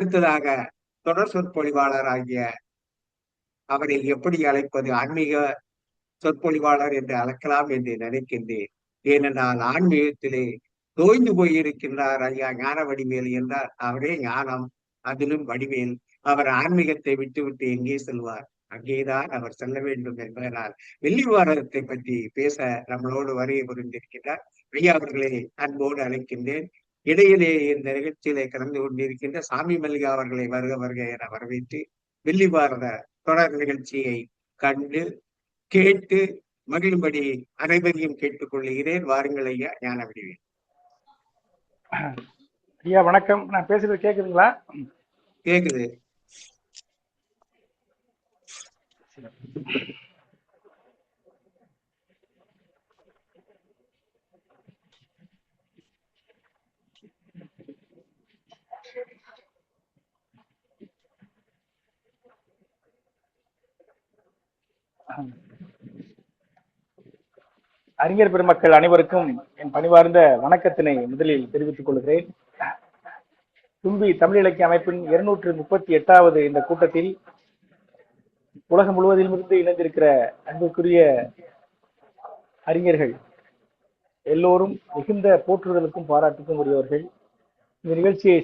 அடுத்ததாக தொடர் சொற்பொழிவாளர் ஆகிய அவரை எப்படி அழைப்பது? ஆன்மீக சொற்பொழிவாளர் என்று அழைக்கலாம் என்று நினைக்கின்றேன். ஏனென்றால் ஆன்மீகத்திலே தோய்ந்து போயிருக்கின்றார் ஐயா ஞான வடிவேல் என்றால் அவரே ஞானம், அதிலும் வடிவேல். அவர் ஆன்மீகத்தை விட்டுவிட்டு எங்கே செல்வார்? அங்கேதான் அவர் செல்ல வேண்டும் என்பதனால் வெள்ளிவாரத்தை பற்றி பேச நம்மளோடு வருகை புரிந்திருக்கின்றார் ஐயா அவர்களை அன்போடு அழைக்கின்றேன். இடையிலே இந்த நிகழ்ச்சியிலே கலந்து கொண்டிருக்கின்ற சாமி மல்லிகா அவர்களை வருக வருக என வரவேற்று வெள்ளிவார தொடர் நிகழ்ச்சியை கண்டு கேட்டு மகிழும்படி அனைவரையும் கேட்டுக் கொள்கிறேன். வாருங்கள் ஐயா ஞான வடிவேல். ஐயா வணக்கம். நான் பேசுறது கேக்குதுங்களா? கேக்குது. அறிஞர் பெருமக்கள் அனைவருக்கும் என் பணிவார்ந்த வணக்கத்தினை முதலில் தெரிவித்துக் கொள்கிறேன். தும்பி தமிழ் இலக்கிய அமைப்பின் 238வது இந்த கூட்டத்தில் உலகம் முழுவதிலிருந்து இணைந்திருக்கிற அன்புக்குரிய அறிஞர்கள் எல்லோரும் மிகுந்த போற்றுதலுக்கும் பாராட்டுக்கும் உரியவர்கள். இந்த நிகழ்ச்சியை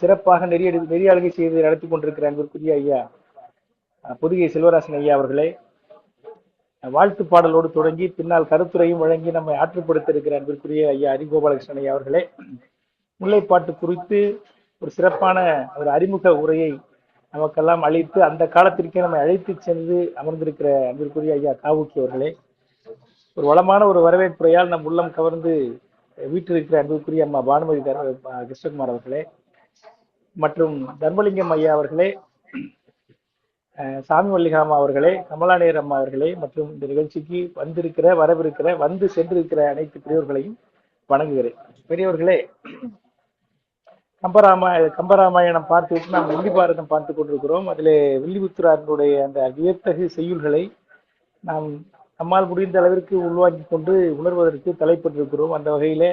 சிறப்பாக நெறியாளுகை செய்து நடத்தி கொண்டிருக்கிற அன்புக்குரிய ஐயா புதுகை செல்வராசன் ஐயா அவர்களே, வாழ்த்து பாடலோடு தொடங்கி பின்னால் கருத்துரையும் வழங்கி நம்மை ஆற்றுப்படுத்த இருக்கிற அன்பிற்குரிய ஐயா ஹரிகோபாலகிருஷ்ணன் ஐயா அவர்களே, முல்லைப்பாட்டு குறித்து ஒரு சிறப்பான ஒரு அறிமுக உரையை நமக்கெல்லாம் அளித்து அந்த காலத்திற்கே நம்மை அழைத்து சென்று அமர்ந்திருக்கிற அன்பிற்குரிய ஐயா காவுக்கி அவர்களே, ஒரு வளமான ஒரு வரவேற்புரையால் நம் உள்ளம் கவர்ந்து வீட்டிருக்கிற அன்பிற்குரிய அம்மா பானுமதி கிருஷ்ணகுமார் அவர்களே, மற்றும் தர்மலிங்கம் ஐயா அவர்களே, சாமி மல்லிகாமா அவர்களே, கமலாநேயர் அம்மா அவர்களே, மற்றும் இந்த நிகழ்ச்சிக்கு வரவிருக்கிற வந்து சென்றிருக்கிற அனைத்து பெரியவர்களையும் வணங்குகிறேன். பெரியவர்களே, கம்பராமாயணம் பார்த்துவிட்டு நாம் வெள்ளி பாரதம் பார்த்து கொண்டிருக்கிறோம். அதிலே வில்லிபுத்திரனுடைய அந்த வியத்தகு செய்யுள்களை நாம் நம்மால் முடிந்த அளவிற்கு உள்வாங்கிக் கொண்டு உணர்வதற்கு தலைப்பட்டிருக்கிறோம். அந்த வகையிலே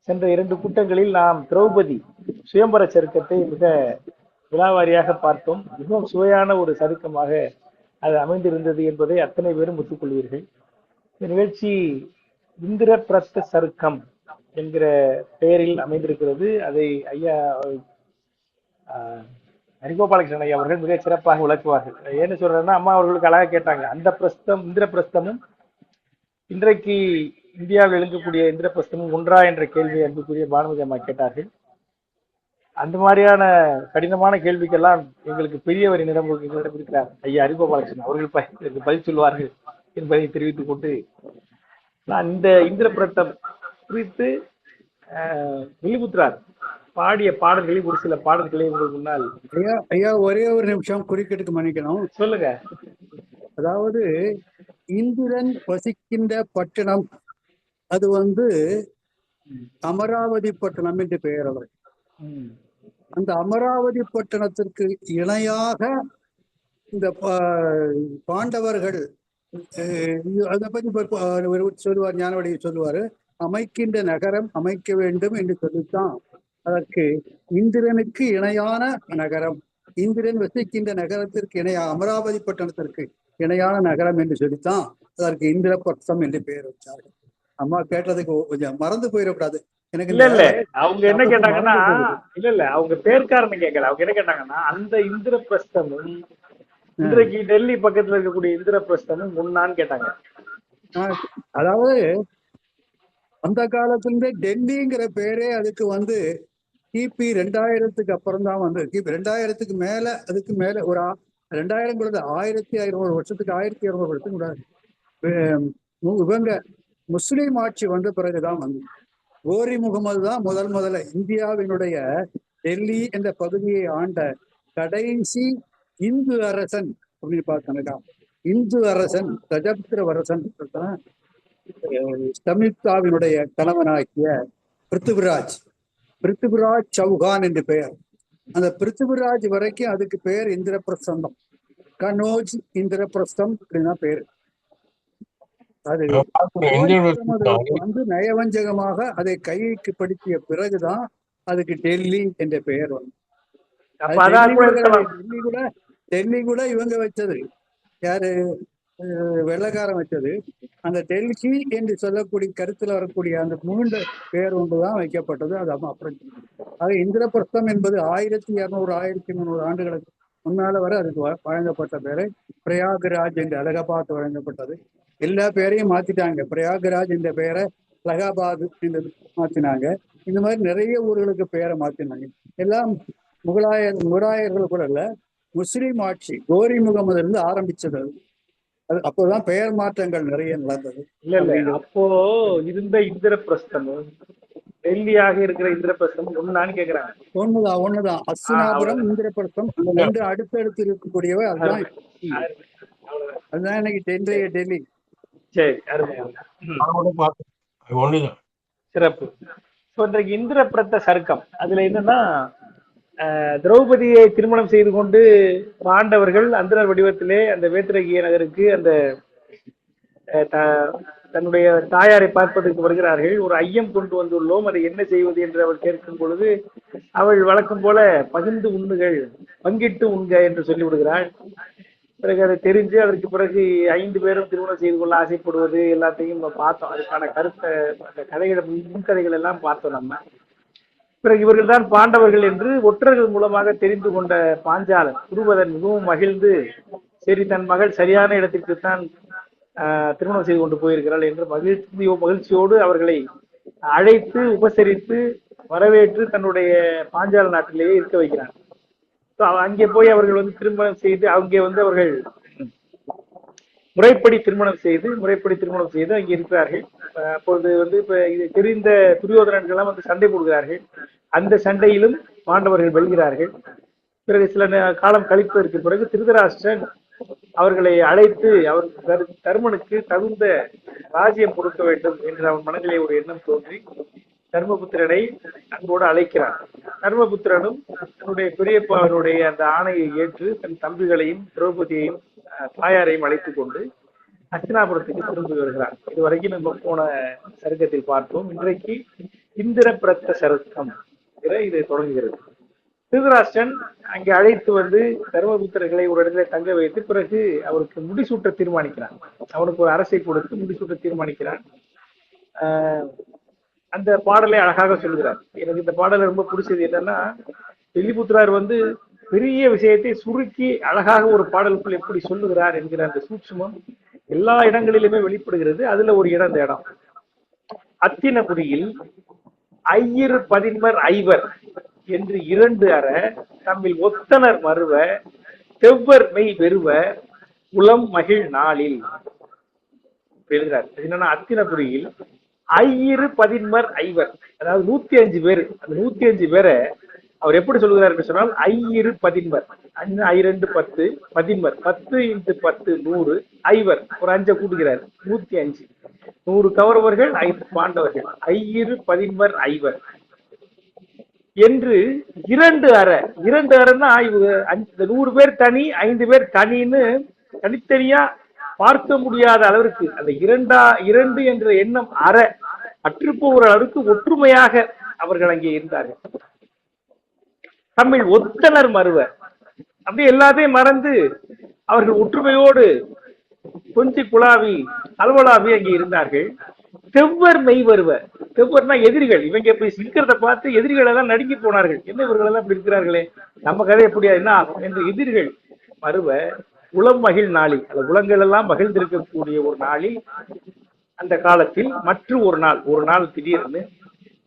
சென்ற 2 கூட்டங்களில் நாம் திரௌபதி சுயம்பர சருக்கத்தை மிக விழாவாரியாக பார்த்தோம். மிகவும் சுவையான ஒரு சருக்கமாக அது அமைந்திருந்தது என்பதை அத்தனை பேரும் ஒத்துக்கொள்வீர்கள். இந்த நிகழ்ச்சி இந்திரபிரஸ்த சருக்கம் என்கிற பெயரில் அமைந்திருக்கிறது. அதை ஐயா ஹரிகோபாலகிருஷ்ணன் ஐயா அவர்கள் மிக சிறப்பாக விளக்குவார்கள். என்ன சொல்றேன்னா, அம்மா அவர்களுக்கு அழகாக கேட்டாங்க, அந்த பிரஸ்தம் இந்திரபிரஸ்தமும் இன்றைக்கு இந்தியாவில் எழுங்கக்கூடிய இந்திரபிரஸ்தமும் ஒன்றா என்ற கேள்வியை அன்புக்குரிய பானுமதி அம்மா கேட்டார்கள். அந்த மாதிரியான கடினமான கேள்விக்கெல்லாம் எங்களுக்கு பெரியவர் எங்களிடம் இருக்கிறார் ஐயா ஹரிகோபாலகிருஷ்ணன் அவர்கள் பதில் சொல்வார்கள் என்பதை தெரிவித்துக் கொண்டு நான் இந்த இந்திரபிரஸ்தம் குறித்து வில்லிபுத்திரார் பாடிய பாடல்களில் ஒரு சில பாடல்களை உங்கள் முன்னால். ஐயா ஒரே ஒரு நிமிஷம் குறுக்கிட்டுக்கு மன்னிக்கணும். சொல்லுங்க. அதாவது இந்திரன் வசிக்கின்ற பட்டணம் அது அமராவதி பட்டணம் என்று பெயர். அவர் அந்த அமராவதி பட்டணத்திற்கு இணையாக இந்த பாண்டவர்கள் அதை பற்றி சொல்லுவார், ஞானவடியை சொல்லுவாரு, அமைக்கின்ற நகரம் அமைக்க வேண்டும் என்று சொல்லித்தான் அதற்கு இந்திரனுக்கு இணையான நகரம், இந்திரன் வசிக்கின்ற நகரத்திற்கு அமராவதி பட்டணத்திற்கு இணையான நகரம் என்று சொல்லித்தான் அதற்கு இந்திரபட்சம் என்று பெயர் வச்சார்கள். அம்மா கேட்டதுக்கு கொஞ்சம் மறந்து போயிடக்கூடாது. எனக்கு இல்ல அவங்க என்ன கேட்டாங்கன்னா, இல்ல அவங்க பேர்காரன்னு கேட்கல. அவங்க என்ன கேட்டாங்கன்னா, அந்த இந்திரபிரஸ்தமும் இன்றைக்கு டெல்லி பக்கத்துல இருக்கக்கூடிய இந்திரபிரஸ்தமும் முன்னான்னு கேட்டாங்க. அதாவது அந்த காலத்துல டெல்லிங்கிற பேரே அதுக்கு கிபி 2000க்கு அப்புறம் தான் கிபி 2000க்கு மேல, அதுக்கு மேல ஒரு 2000 கூட 1500 வருஷத்துக்கு 1200 வருஷத்துக்கு இவங்க முஸ்லீம் ஆட்சி வந்த பிறகுதான் கோரி முகமது தான் முதல்ல இந்தியாவினுடைய டெல்லி என்ற பகுதியை ஆண்ட கடைசி இந்து அரசன் அப்படின்னு பார்த்தா. இந்து அரசன் ரஜபுத்திரவரசன் சமிப்தாவினுடைய கணவனாகிய பிருத்திவிராஜ் சௌகான் என்று பெயர். அந்த பிருத்திவிராஜ் வரைக்கும் அதுக்கு பெயர் இந்திரபிரஸ்தம். கனோஜ் இந்திரபிரஸ்தம் அப்படின்னா பேரு. அது நயவஞ்சகமாக அதை கைக்கு படுத்திய பிறகுதான் அதுக்கு டெல்லி என்ற பெயர் அப்ப அது அதான் டெல்லி கூட கூட இருக்கலாம். கிடையாது. டெல்லி கூட இவங்க வச்சது. யாரு? வெள்ளைக்காரன் வச்சது. அந்த டெல்லி என்று சொல்லக்கூடிய கருத்துல வரக்கூடிய அந்த மூன்று பேர் ஒன்றுதான் வைக்கப்பட்டது. அது அப்புறம் ஆக இந்திரபிரஸ்தம் என்பது 1200 1300 ஆண்டுகளுக்கு முன்னால வரை அதுக்கு வழங்கப்பட்ட பேரு பிரயாகராஜ் என்று அலகாபாத் வழங்கப்பட்டது. எல்லா பேரையும் மாத்திட்டாங்க. பிரயாகராஜ் என்ற பெயரை அலகாபாத் என்று மாத்தினாங்க. இந்த மாதிரி நிறைய ஊர்களுக்கு பெயரை மாத்தினாங்க. எல்லாம் முகலாயர்கள் கூட இல்ல, முஸ்லீம் ஆட்சி கோரி முகமதுல இருந்து ஆரம்பிச்சது. அது அப்போதான் பெயர் மாற்றங்கள் நிறைய நடந்தது. இல்ல அப்போ இருந்த இந்திரபிரஸ்தமும் டெல்லியாக இருக்கிற இந்திரபிரஸ்தமும் ஒண்ணான்னு கேக்குறாங்க. ஒண்ணுதான். அஸ்தினாபுரம், இந்திரபிரஸ்தம் ரெண்டு அடுத்தடுத்து இருக்கக்கூடியவை. அதுதான் அதுதான் இன்னைக்கு இன்றைய டெல்லி. சரி, அருமை. சிறப்பு. இன்றைக்கு இந்திரபிரஸ்த சருக்கம் அதுல என்னன்னா, திரௌபதியை திருமணம் செய்து கொண்டு பாண்டவர்கள் அந்தனர் வடிவத்திலே அந்த வேத்திரகிய நகருக்கு அந்த தன்னுடைய தாயாரை பார்ப்பதற்கு வருகிறார்கள். ஒரு ஐயம் கொண்டு வந்துள்ளோம், அதை என்ன செய்வது என்று அவள் கேட்கும் பொழுது அவள் வழக்கம் போல பகிர்ந்து உண்ணுகள், பங்கிட்டு உண்க என்று சொல்லிவிடுகிறாள். பிறகு அதை தெரிஞ்சு அதற்கு பிறகு 5 பேரும் திருமணம் செய்து கொள்ள ஆசைப்படுவது எல்லாத்தையும் பார்த்தோம். அதுக்கான கருத்தை, அந்த கதைகளை, முன்கதைகள் எல்லாம் பார்த்தோம் நம்ம. பிறகு இவர்கள் தான் பாண்டவர்கள் என்று ஒற்றர்கள் மூலமாக தெரிந்து கொண்ட பாஞ்சாலன் துருபதன் மிகவும் மகிழ்ந்து, சரி தன் மகள் சரியான இடத்திற்குத்தான் திருமணம் செய்து கொண்டு போயிருக்கிறாள் என்று மகிழ்ச்சியோடு அவர்களை அழைத்து உபசரித்து வரவேற்று தன்னுடைய பாஞ்சால நாட்டிலேயே இருக்க வைக்கிறார். அங்கே போய் அவர்கள் திருமணம் செய்து அங்கே அவர்கள் முறைப்படி திருமணம் செய்து அங்கே இருக்கிறார்கள். அப்பொழுது இப்ப இது தெரிந்த துரியோதனர்கள் எல்லாம் சண்டை போடுகிறார்கள். அந்த சண்டையிலும் பாண்டவர்கள் வெல்கிறார்கள். பிறகு சில காலம் கழிப்பதற்கு பிறகு திருதராஷ்டிரன் அவர்களை அழைத்து அவர் தர்மனுக்கு தகுந்த ராஜ்யம் கொடுக்க வேண்டும் என்று அவன் மனதிலே ஒரு எண்ணம் தோன்றி தர்மபுத்திரனை அன்போடு அழைக்கிறான். தர்மபுத்திரனும் தன்னுடைய பெரியப்பாவினுடைய அந்த ஆணையை ஏற்று தன் தம்பிகளையும் திரௌபதியையும் தாயாரையும் அழைத்துக் கொண்டு ஹஸ்தினாபுரத்துக்கு திரும்பி வருகிறார். இதுவரைக்கும் நம்ம போன சருக்கத்தில் பார்த்தோம். இன்றைக்கு இந்திரபிரஸ்த சருக்கம் இது தொடங்குகிறது. திருதராஷ்டிரன் அங்கே அழைத்து தர்மபுத்திரர்களை ஒரு இடத்துல தங்க வைத்து பிறகு அவருக்கு முடிசூட்ட தீர்மானிக்கிறான். அவனுக்கு ஒரு அரசை கொடுத்து முடிசூட்ட தீர்மானிக்கிறான். அந்த பாடலை அழகாக சொல்கிறார். எனக்கு இந்த பாடலை ரொம்ப பிடிச்சது என்னன்னா, வெள்ளிபுத்திரார் பெரிய விஷயத்தை சுருக்கி அழகாக ஒரு பாடலுக்குள் எப்படி சொல்லுகிறார் என்கிற அந்த சூட்சுமம் எல்லா இடங்களிலுமே வெளிப்படுகிறது. அதுல ஒரு இடம், இந்த இடம் அத்தினபுரியில் ஐயிரு பதின்மர் ஐவர் என்று 2 அற தம்மில் ஒத்தனர் மறுவ செவ்வர் மெய் வெறுவ உளம் மகிழ் நாளில் எழுதுகிறார். என்னன்னா, அத்தினபுரியில் ஐயிரு பதின்மர் ஐவர், அதாவது 105 பேர். அந்த 105 பேரை அவர் எப்படி சொல்லுகிறார் என்று சொன்னால், ஐயிரு பதின்மர், 2 10 பதின்மர், 10 × 10 100, ஐவர் ஒரு 5 கூட்டுகிறார், 105. 100 கௌரவர்கள், 5 பாண்டவர்கள், ஐயிரு பதின்மர் ஐவர் என்று 2 அற. 2 அறன்னா 100 பேர் தனி, 5 பேர் தனின்னு தனித்தனியா பார்க்க முடியாத அளவிற்கு அந்த 2 என்ற எண்ணம் அற்றுப்போகிற அளவுக்கு ஒற்றுமையாக அவர்கள் அங்கே இருந்தார்கள். தமிழ் ஒத்தனர் மறுவ, அப்படியே எல்லாத்தையும் மறந்து அவர்கள் ஒற்றுமையோடு கொஞ்சி குழாவி அல்வலாவி அங்கே இருந்தார்கள். செவ்வர் மெய் வருவ, செவ்வர்னா எதிரிகள். இவங்க போய் இருக்கிறத பார்த்து எதிரிகள் எல்லாம் நடுங்கி போனார்கள். என்ன இவர்கள் எல்லாம் இப்படி இருக்கிறார்களே, நம்ம கதை எப்படியா என்ன ஆகும் என்று எதிரிகள் மறுவ உளம் மகிழ் நாளில், அந்த உலங்கள் எல்லாம் மகிழ்ந்திருக்கக்கூடிய ஒரு நாளில், அந்த காலத்தில் ஒரு நாள் திடீர்னு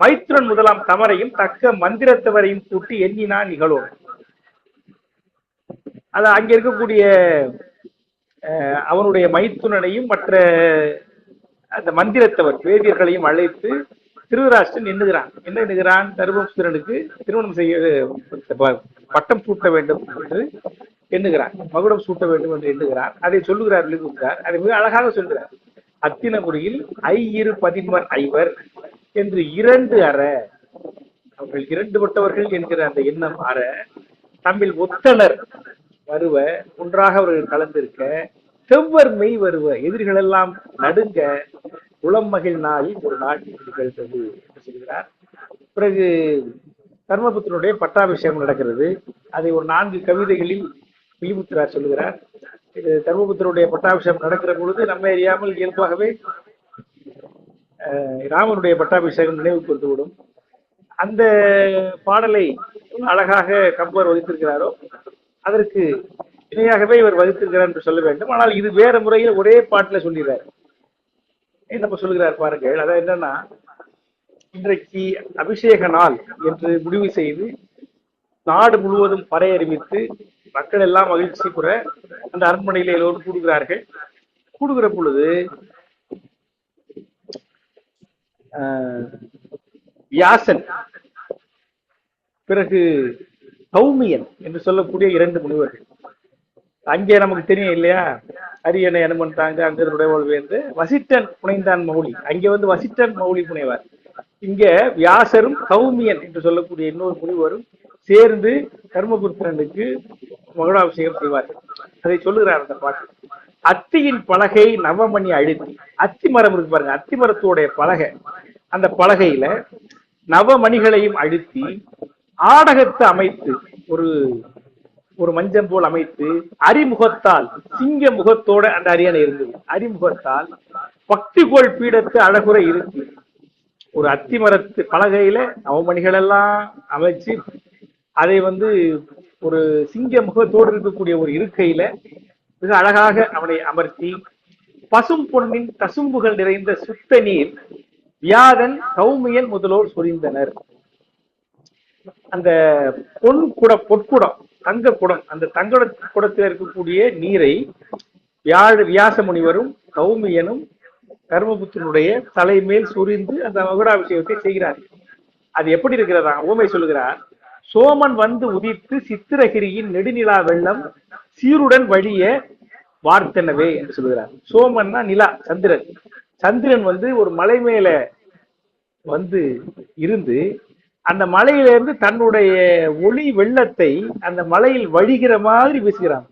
மைத்ரன் முதலாம் தமரையும் தக்க மந்திரத்தவரையும் கூட்டி எண்ணினான் நிகழோம். அது அங்க இருக்கக்கூடிய அவனுடைய மைத்துனனையும் மற்ற அந்த மந்திரத்தவர் வேதியர்களையும் அழைத்து திருதராஷ்டிரன் எண்ணுகிறான். தர்மபுத்திரனுக்கு திருமணம் செய்ய பட்டம் சூட்ட வேண்டும் என்று எண்ணுகிறான், மகுடம் சூட்ட வேண்டும் என்று எண்ணுகிறான். அதை சொல்லுகிறார் விழுங்குகிறார். அதை மிக அழகாக சொல்கிறார். அத்தினபுரியில் ஐயிரு பதின்மர் ஐவர் என்று 2 அற, அவர்கள் 2 பட்டவர்கள் என்கிற அந்த எண்ணம் அற, தம்மில் ஒத்தனர் வருவ, ஒன்றாக அவர்கள் கலந்திருக்க, செவ்வர் மெய் வருவ, எதிரிகள் எல்லாம் நடுங்க, உளம் மகிழ் நாளில் ஒரு நாள் நிகழ்ந்தது என்று சொல்கிறார். பிறகு தர்மபுத்திரனுடைய பட்டாபிஷேகம் நடக்கிறது. அதை ஒரு 4 கவிதைகளில் வில்லிபுத்திரார் சொல்லுகிறார். இது தர்மபுத்திரனுடைய பட்டாபிஷேகம் நடக்கிற பொழுது நம்ம அறியாமல் இயல்பாகவே ராமனுடைய பட்டாபிஷேகம் நினைவுக்கு வந்துவிடும். அந்த பாடலை அழகாக கம்பர் வகுத்திருக்கிறாரோ அதற்கு இணையாகவே இவர் வகுத்திருக்கிறார் என்று சொல்ல வேண்டும். ஆனால் இது வேற முறையில் ஒரே பாட்டுல சொல்லிடுறார். நம்ம சொல்லுகிறார் பாருங்கள். அதாவது என்னன்னா, இன்றைக்கு அபிஷேக நாள் என்று முடிவு செய்து நாடு முழுவதும் பறை அறிவித்து மக்கள் எல்லாம் மகிழ்ச்சி பெற அந்த அரண்மனையில எல்லோரும் கூடுகிறார்கள். கூடுகிற பொழுது வியாசன், பிறகு கௌமியன் என்று சொல்லக்கூடிய 2 முனிவர்கள். அங்கே நமக்கு தெரியும் இல்லையா, அரியணை அனுமன் தாங்க அங்கனுடைய வேந்து வசிட்டன் புனைந்தான் மௌலி. அங்கே வந்து வசிட்டன் மௌலி புனைவார். இங்க வியாசரும் கௌமியன் என்று சொல்லக்கூடிய இன்னொரு முனிவரும் சேர்ந்து தர்மபுத்திரனுக்கு மகுடாபிஷேகம் செய்வார்கள். அதை சொல்லுகிறார் அந்த பாட்டு. அத்தியின் பலகை நவமணி அழுத்தி, அத்தி மரம் இருக்கு பாருங்க, அத்தி மரத்தோடைய பலகை, அந்த பலகையில நவமணிகளையும் அழுத்தி ஆடகத்தை அமைத்து ஒரு மஞ்சம் போல் அமைத்து அரிமுகத்தால், சிங்க முகத்தோட அந்த அரியணை இருந்தது, அரிமுகத்தால் பக்திகோள் பீடத்து அழகுற இருக்கு. ஒரு அத்தி மரத்து பலகையில நவமணிகள் எல்லாம் அமைச்சு அதை வந்து ஒரு சிங்க முகத்தோடு இருக்கக்கூடிய ஒரு இருக்கையில மிக அழகாக அவனை அமர்த்தி பசும் பொன்னின் தசும்புகள் நிறைந்த சுத்த நீர் வியாதன் கௌமியன் முதலோர் சொரிந்தனர். அந்த பொற்குடம், தங்க குடம், அந்த தங்க குடத்தில் இருக்கக்கூடிய நீரை வியாச முனிவரும் கௌமியனும் தர்மபுத்திரனுடைய தலைமேல் சொரிந்து அந்த மகுடாபிஷேகத்தை செய்கிறார். அது எப்படி இருக்கிறதா? ஊமை சொல்லுகிறார். சோமன் வந்து உதித்து சித்திரகிரியின் நெடுநிலா வெள்ளம் சீருடன் வழிய வார்த்தனவே என்று சொல்லுகிறார். சோமன்னா நிலா, சந்திரன். சந்திரன் வந்து ஒரு மலை மேல வந்து இருந்து அந்த மலையிலிருந்து தன்னுடைய ஒளி வெள்ளத்தை அந்த மலையில் வழிகிற மாதிரி வீசுகிறான்.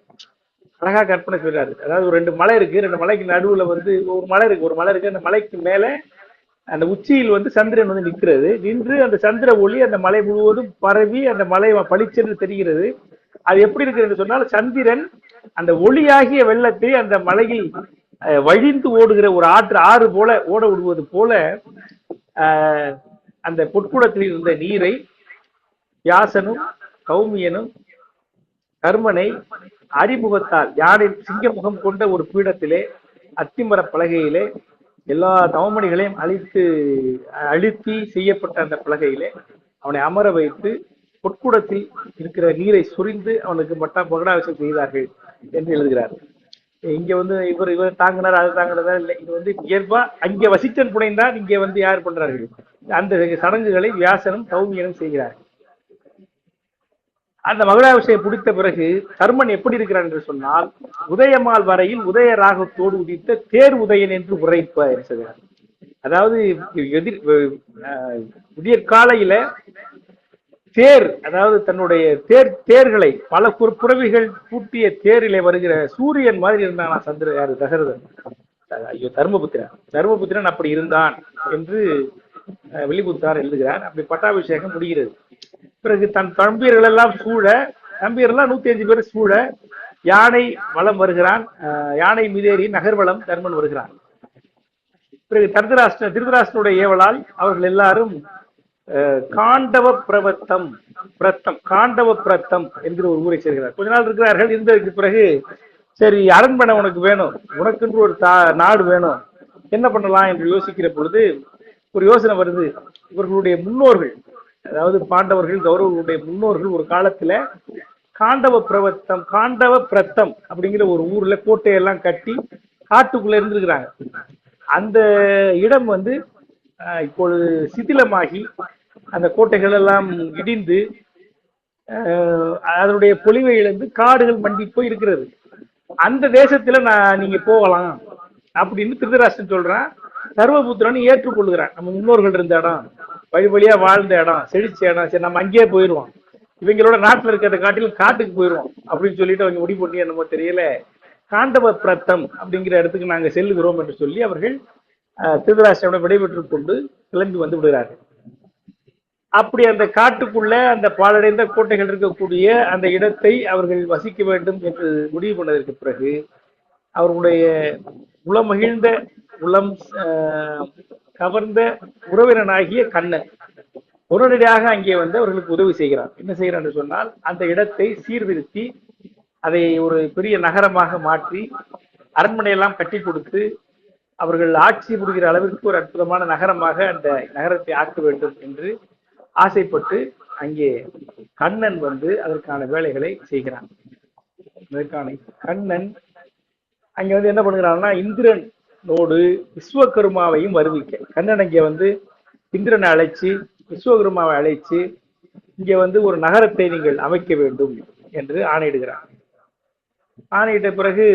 அழகா கற்பனை சொல்றாரு. அதாவது ஒரு 2 மலை இருக்கு, 2 மலைக்கு நடுவுல வந்து ஒரு மலை இருக்கு, அந்த மலைக்கு மேல அந்த உச்சியில் வந்து சந்திரன் வந்து நிற்கிறது. நின்று அந்த சந்திர ஒளி அந்த மலை முழுவதும் பரவி அந்த மலை பளிச்சென்று தெரிகிறது. அது எப்படி இருக்கு என்று சொன்னால், சந்திரன் அந்த ஒளியாகிய வெள்ளத்தை அந்த மலையில் வழிந்து ஓடுகிற ஒரு ஆறு போல ஓட விடுவது போல அந்த பொற்குடத்தில் இருந்த நீரை வியாசனும் கௌமியனும் கர்மனை அறிமுகத்தால் யானை சிங்க முகம் கொண்ட ஒரு பீடத்திலே அத்திமர பலகையிலே எல்லா நவமணிகளையும் அழுத்தி செய்யப்பட்ட அந்த பலகையிலே அவனை அமர வைத்து பொற்குடத்தில் இருக்கிற நீரை சுரிந்து அவனுக்கு மகுடாபிஷேகம் செய்தார்கள் என்று எழுதுகிறார். இங்க வந்து இவர் தாங்கினார், அது தாங்கினதா இல்லை. இது வந்து இயல்பா அங்கே வசிட்டன் புனைந்தான், இங்கே வந்து யார் பண்றார்கள்? அந்த சடங்குகளை வியாசனும் கௌமியனும் செய்கிறார்கள். அந்த மகுடாபிஷேகம் பிடித்த பிறகு தர்மன் எப்படி இருக்கிறான் என்று சொன்னால், உதயமால் வரையில் உதய ராகத்தோடு உதித்த தேர் உதயன் என்று உரைப்ப சொல்கிறார். அதாவது விடியற் காலையில தேர், அதாவது தன்னுடைய தேர்களை பல புறவிகள் பூட்டிய தேரிலே வருகிற சூரியன் மாதிரி இருந்தானா யாரு? தசரதன். ஐயோ, தர்மபுத்திரன் அப்படி இருந்தான் என்று வில்லிபுத்திரார் எழுதுகிறார். அப்படி பட்டாபிஷேகம் முடிகிறது. பிறகு தன் தம்பியர்கள் எல்லாம் சூழ, தம்பியர்கள் 105 பேர் சூழ யானை வளம் வருகிறான். யானை மீதேறி நகர்வளம் தர்மன் வருகிறான். பிறகு திருதராஷ்டிரனுடைய ஏவலால் அவர்கள் எல்லாரும் காண்டவ பிரத்தம் என்கிற ஒரு ஊரை சேர்கிறார். கொஞ்ச நாள் இருக்கிறார்கள். இருந்ததுக்கு பிறகு சரி, அரண்மனை உனக்கு வேணும், உனக்கென்று ஒரு நாடு வேணும், என்ன பண்ணலாம் என்று யோசிக்கிற பொழுது ஒரு யோசனை வருது. இவர்களுடைய முன்னோர்கள், அதாவது பாண்டவர்கள் கௌரவர்களுடைய முன்னோர்கள் ஒரு காலத்துல காண்டவ பிரத்தம் அப்படிங்கிற ஒரு ஊர்ல கோட்டையெல்லாம் கட்டி காட்டுக்குள்ள இருந்திருக்கிறாங்க. அந்த இடம் வந்து இப்பொழுது சிதிலமாகி அந்த கோட்டைகள் எல்லாம் இடிந்து அதனுடைய பொலிவை இழந்து காடுகள் மண்டி போய் இருக்கிறது. அந்த தேசத்துல நீங்க போகலாம் அப்படின்னு திருதராஷ்டிரன் சொல்றான். தர்மபுத்திரன் ஏற்றுக்கொள்கிறான். நம்ம முன்னோர்கள் இருந்த இடம், வழியா வாழ்ந்த இடம், செழிச்ச இடம், சரி நம்ம அங்கேயே போயிடுவோம், இவங்களோட நாட்டுல இருக்கிறத காட்டிலும் காட்டுக்கு போயிடுவோம் அப்படின்னு சொல்லிட்டு அவங்க முடிவு பண்ணி என்னமோ தெரியல, காண்டவ பிரத்தம் அப்படிங்கிற இடத்துக்கு நாங்க செல்லுகிறோம் என்று சொல்லி அவர்கள் திருதராஷ்டிரனை விடைபெற்றுக் கொண்டு கிளம்பி வந்து விடுகிறார்கள். அப்படி அந்த காட்டுக்குள்ள அந்த பாழடைந்த கோட்டைகள் இருக்கக்கூடிய அந்த இடத்தை அவர்கள் வசிக்க வேண்டும் என்று முடிவு பண்ணதற்கு பிறகு அவர்களுடைய உளமகிழ்ந்த உளம் கவர்ந்த உறவினனாகிய கண்ணன் உடனடியாக அங்கே வந்து அவர்களுக்கு உதவி செய்கிறார். என்ன செய்கிறார் என்று சொன்னால், அந்த இடத்தை சீர்திருத்தி அதை ஒரு பெரிய நகரமாக மாற்றி அரண்மனையெல்லாம் கட்டி கொடுத்து அவர்கள் ஆட்சி புரிகிற அளவிற்கு ஒரு அற்புதமான நகரமாக அந்த நகரத்தை ஆக்க வேண்டும் என்று ஆசைப்பட்டு அங்கே கண்ணன் வந்து அதற்கான வேலைகளை செய்கிறான். அதற்கான கண்ணன் அங்க வந்து என்ன பண்ணுகிறான்னா, இந்திரனோடு விஸ்வகர்மாவையும் வருவிக்க கண்ணன் அங்கே வந்து இந்திரனை அழைச்சு விஸ்வகர்மாவை அழைச்சு இங்க வந்து ஒரு நகரத்தை நீங்கள் அமைக்க வேண்டும் என்று ஆணையிடுகிறார். ஆணையிட்ட பிறகு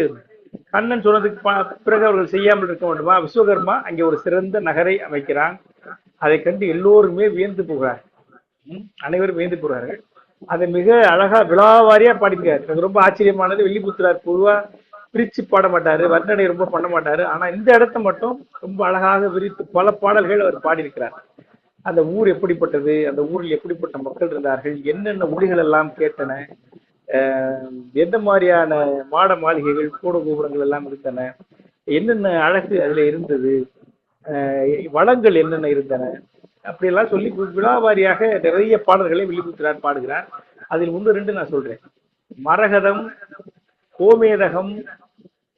கண்ணன் சொன்னதுக்கு பிறகு அவர்கள் செய்யாமல் இருக்க வேண்டுமா? விஸ்வகர்மா அங்கே ஒரு சிறந்த நகரை அமைக்கிறான். அதை கண்டு எல்லோருமே வியந்து போகிறார். அனைவரும் வியந்து போகிறார்கள். அதை மிக அழகா விழாவாரியா பாடிக்கிறார். எனக்கு ரொம்ப ஆச்சரியமானது, வில்லிபுத்திரார் பொதுவா பிரிச்சு பாட மாட்டாரு, வர்ணனை ரொம்ப பண்ண மாட்டாரு. ஆனா இந்த இடத்தை மட்டும் ரொம்ப அழகாக விரித்து பல பாடல்கள் அவர் பாடியிருக்கிறார். அந்த ஊர் எப்படிப்பட்டது, அந்த ஊரில் எப்படிப்பட்ட மக்கள் இருந்தார்கள், என்னென்ன ஒளிகள் எல்லாம் கேட்டன, எந்த மாதிரியான மாட மாளிகைகள் கூட கோபுரங்கள் எல்லாம் இருந்தன, என்னென்ன அழகு அதுல இருந்தது, வளங்கள் என்னென்ன இருந்தன, அப்படியெல்லாம் சொல்லி விழாவாரியாக நிறைய பாடல்களை வில்லிபுத்திரார் பாடுகிறார். அதில் 1-2 நான் சொல்றேன். மரகதம், கோமேதகம்,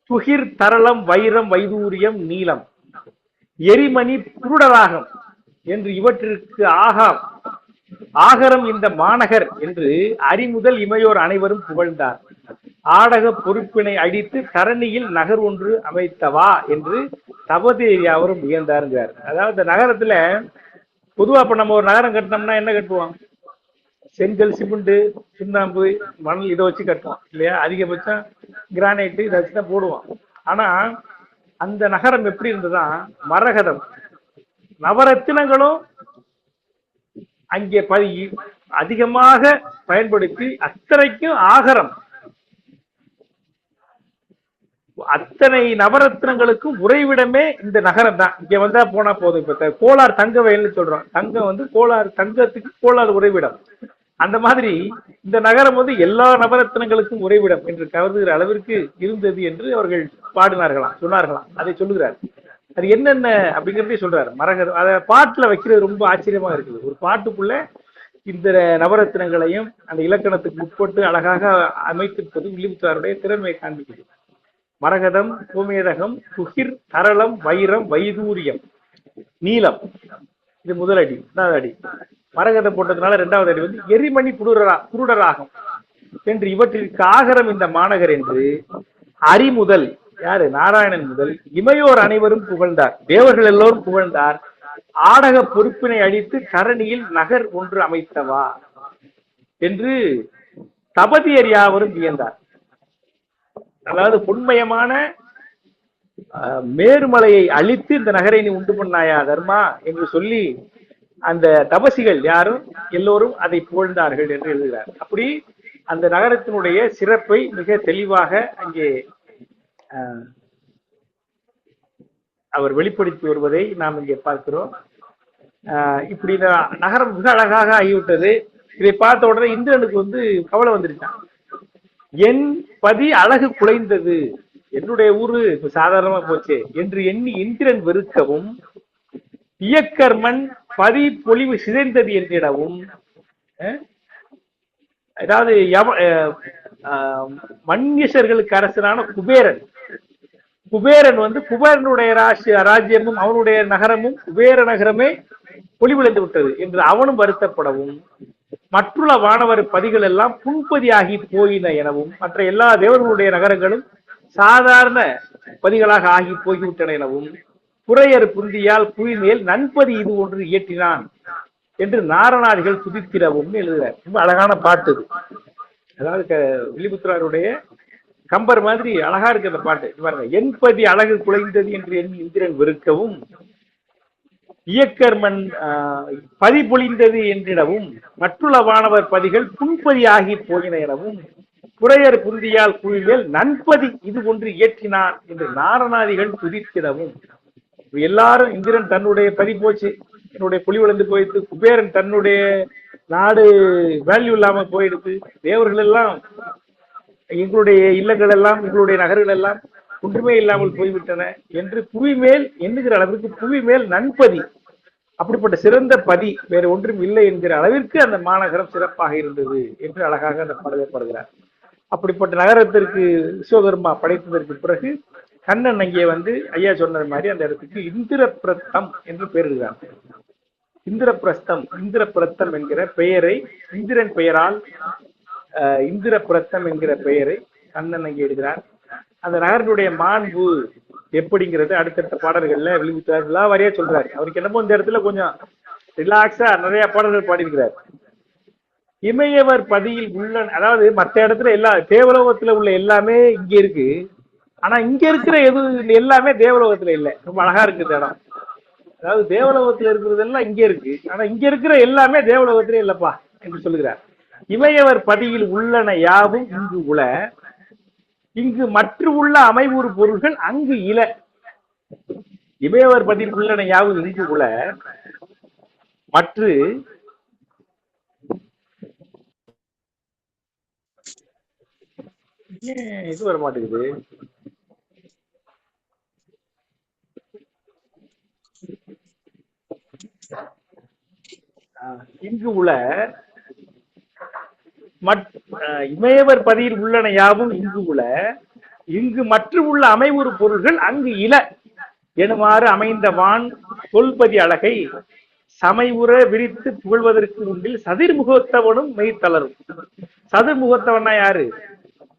துகிர், தரளம், வைரம், வைதூரியம், நீலம், எரிமணி, புருடராகம் என்று இவற்றிற்கு ஆகரம் இந்த மாநகர் என்று அறிமுதல் இமையோர் அனைவரும் புகழ்ந்தார். ஆடக பொறுப்பினை அடித்து தரணியில் நகர் ஒன்று அமைத்தவா என்று தபதேரியாவரும் வியந்தாருங்கிறார். அதாவது இந்த நகரத்துல பொதுவா இப்ப நம்ம ஒரு நகரம் கட்டினோம்னா என்ன கட்டுவோம்? செங்கல், சிமெண்ட், சுண்ணாம்பு, மணல் இதை வச்சு கட்டுவோம் இல்லையா? அதிகபட்சம் கிரானைட்டு இதை வச்சுதான் போடுவோம். ஆனா அந்த நகரம் எப்படி இருந்ததுதான், மரகதம் நவரத்தினங்களும் அங்கே அதிகமாக பயன்படுத்தி அத்தனைக்கும் ஆகரம், அத்தனை நவரத்னங்களுக்கும் உறைவிடமே இந்த நகரம் தான். இங்க வந்தா போனா போதும். இப்ப கோலார் தங்க வயல்னு சொல்றோம். தங்கம் வந்து கோலார், தங்கத்துக்கு கோலார் உறைவிடம். அந்த மாதிரி இந்த நகரம் வந்து எல்லா நவரத்னங்களுக்கும் உறைவிடம் என்று கருதுகிற அளவிற்கு இருந்தது என்று அவர்கள் பாடினார்களாம், சொன்னார்களாம். அதை சொல்லுகிறார். அது என்னென்ன அப்படிங்கிறதே சொல்றாரு. மரகதம் அதை பாட்டுல வைக்கிறது ரொம்ப ஆச்சரியமா இருக்குது. ஒரு பாட்டுக்குள்ள இந்த நவரத்னங்களையும் அந்த இலக்கணத்துக்கு உட்பட்டு அழகாக அமைத்திருப்பது வில்லிபுத்திராருடைய திறமையை காண்பிக்கிறது. மரகதம், கோமேதகம், துகிர், தரளம், வைரம், வைதூரியம், நீலம், இது முதல் அடி. 2வது அடி மரகதம் போட்டதுனால 2வது அடி வந்து எரிமணி, புருடராகம் என்று இவற்றிற்கு ஆகரம் இந்த மாநகர் என்று அறிமுதல், யாரு? நாராயணன் முதல் இமையோர் அனைவரும் புகழ்ந்தார், தேவர்கள் எல்லோரும் புகழ்ந்தார். ஆடக பொறுப்பினை அடித்து தரணியில் நகர் ஒன்று அமைத்தவா என்று தபதியர் யாவரும் வியந்தார். அதாவது பொன்மயமான மேருமலையை அழித்து இந்த நகரை நீ உண்டு பண்ணாயா தர்மா என்று சொல்லி அந்த தபசிகள் யாரும் எல்லோரும் அதை புகழ்ந்தார்கள் என்று எழுதுகிறார். அப்படி அந்த நகரத்தினுடைய சிறப்பை மிக தெளிவாக அங்கே அவர் வெளிப்படுத்தி வருவதை நாம் இங்கே பார்க்கிறோம். இப்படி இந்த நகரம் மிக அழகாக ஆகிவிட்டது. இதை பார்த்த உடனே இந்திரனுக்கு வந்து கவலை வந்துருச்சான். என் பதி அழகு குலைந்தது, என்னுடைய ஊரு இப்ப சாதாரணமா போச்சு என்று எண்ணி இந்திரன் வெறுக்கவும், இயக்கர்மன் பதி பொலிவு சிதைந்தது என்றிடவும், அதாவது மன்யசர்களுக்கு அரசனான குபேரன் வந்து குபேரனுடைய ராஜ்யமும் அவனுடைய நகரமும் குபேர நகரமே பொலிவிழந்து விட்டது என்று அவனும் வருத்தப்படவும், மற்றுள்ள வானவர் பதிகள் எல்லாம் புன்பதியாகி போயின எனவும், மற்ற எல்லா தேவர்களுடைய நகரங்களும் சாதாரண பதிகளாக ஆகி போய்விட்டன எனவும், புறையர் புந்தியால் புவிமேல் நன்பதி இது ஒன்று இயற்றினான் என்று நாரணாதிகள் துதித்திடவும் எழுதுகிறார். ரொம்ப அழகான பாட்டு இது. அதாவது வில்லிபுத்திராருடைய கம்பர் மாதிரி அழகா இருக்கு அந்த பாட்டு. பாருங்க, என்பதி அழகு குலைந்தது என்று எண்ணி இந்திரன் வெறுக்கவும், இயக்கர்மன் பதி பொழிந்தது என்றிடவும், மற்றுள்ள வானவர் பதிகள் புன்பதி ஆகி போயின எனவும், புறையர் புந்தியால் குழிமேல் நன்பதி இது ஒன்று இயற்றினான் என்று நாரணாதிகள் துதித்திடவும். எல்லாரும் இந்திரன் தன்னுடைய பதி போச்சு, என்னுடைய புலி விழுந்து போயிடுத்து, குபேரன் தன்னுடைய நாடு வேல்யூ இல்லாம போயிடுது, தேவர்கள் எல்லாம் எங்களுடைய இல்லங்கள் எல்லாம் எங்களுடைய நகர்கள் எல்லாம் ஒன்றுமே இல்லாமல் போய்விட்டன என்று புவி மேல் எண்ணுகிற அளவிற்கு புவி மேல் நன்பதி, அப்படிப்பட்ட சிறந்த பதி வேறு ஒன்றும் இல்லை என்கிற அளவிற்கு அந்த மாநகரம் சிறப்பாக இருந்தது என்று அழகாக அந்த பாடலில் பாடுகிறார். அப்படிப்பட்ட நகரத்திற்கு விஸ்வகர்மா படைத்ததற்கு பிறகு கண்ணன் அங்கே வந்து ஐயா சொன்னது மாதிரி அந்த இடத்துக்கு இந்திரபிரஸ்தம் என்று பெயரிடுகிறார். இந்திரபிரஸ்தம், இந்திரபிரஸ்தம் என்கிற பெயரை இந்திரன் பெயரால் இந்திரபிரஸ்தம் என்கிற பெயரை கண்ணன் அங்கே இடுகிறார். அந்த நகரனுடைய மாண்பு எப்படிங்கிறது அடுத்தடுத்த பாடல்கள்ல விளாவாரியா சொல்றாரு. அவருக்கு என்னமோ இந்த இடத்துல கொஞ்சம் ரிலாக்ஸா நிறைய பாடல்கள் பாடியிருக்கிறார். இமையவர் பதியில் உள்ள, அதாவது மற்ற இடத்துல எல்லா தேவலோகத்துல உள்ள எல்லாமே இங்க இருக்கு, ஆனா இங்க இருக்கிற எது எல்லாமே தேவலோகத்துல இல்லை. ரொம்ப அழகா இருக்கு இந்த இடம். அதாவது தேவலோகத்துல இருக்கிறது எல்லாம் இங்க இருக்கு, ஆனா இங்க இருக்கிற எல்லாமே தேவலோகத்திலே இல்லப்பா என்று சொல்லுகிறார். இமையவர் பதியில் உள்ளன யாவும் இங்கு உள, இங்கு மற்ற உள்ள அமைவுறு பொருள்கள் அங்கு இல. இமையவர் பதியில் உள்ளன யாவும் இங்கு உள, மற்ற இது வர மாட்டேங்குது. இங்கு உள்ள இமயவர் பதியில் உள்ளன யாவும் இங்கு உள்ள, இங்கு மற்ற உள்ள அமைவுறு பொருள்கள் அங்கு இல எனுமாறு அமைந்த வான் தொல்பதி அழகை சமைவுற விரித்து புகழ்வதற்கு முன்பில் சதிர்முகத்தவனும் மெய் தளரும். சதுர்முகத்தவனா யாரு?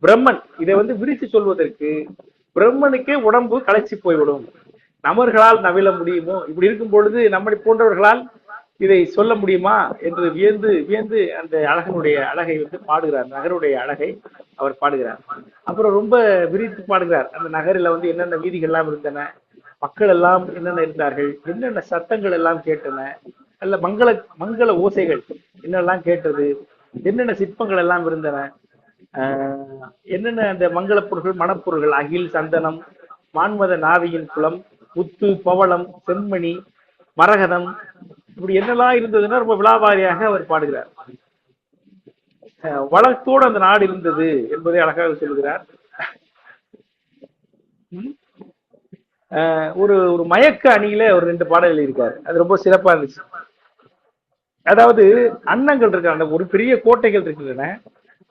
பிரம்மன். இதை வந்து விரித்து சொல்வதற்கு பிரம்மனுக்கே உடம்பு களைச்சி போய்விடும். நமர்களால் நவில முடியுமோ? இப்படி இருக்கும் பொழுது நம்மை போன்றவர்களால் இதை சொல்ல முடியுமா என்று வியந்து வியந்து அந்த அழகனுடைய அழகை வந்து பாடுகிறார். நகருடைய அழகை அவர் பாடுகிறார். அப்புறம் ரொம்ப விரித்து பாடுகிறார். அந்த நகரில் வந்து என்னென்ன வீதிகள் எல்லாம் இருந்தன, மக்கள் எல்லாம் என்னென்ன இருந்தார்கள், என்னென்ன சத்தங்கள் எல்லாம் கேட்டன, அல்ல மங்கள ஓசைகள் என்னெல்லாம் கேட்டது, என்னென்ன சிற்பங்கள் எல்லாம் இருந்தன, என்னென்ன அந்த மங்கள பொருள்கள், மணப்பொருள்கள், அகில், சந்தனம், மான்மத நாவியின் குளம், முத்து, பவளம், செம்மணி, மரகதம், இப்படி என்னெல்லாம் இருந்ததுன்னா ரொம்ப விழாவாரியாக அவர் பாடுகிறார். வளத்தோடு அந்த நாடு இருந்தது என்பதை அழகாக சொல்கிறார். ஒரு ஒரு மயக்க அணியில ஒரு 2 பாடல் எழுதியிருக்காரு. அது ரொம்ப சிறப்பா இருந்துச்சு. அதாவது அன்னங்கள் இருக்காங்க, ஒரு பெரிய கோட்டைகள் இருக்கின்றன.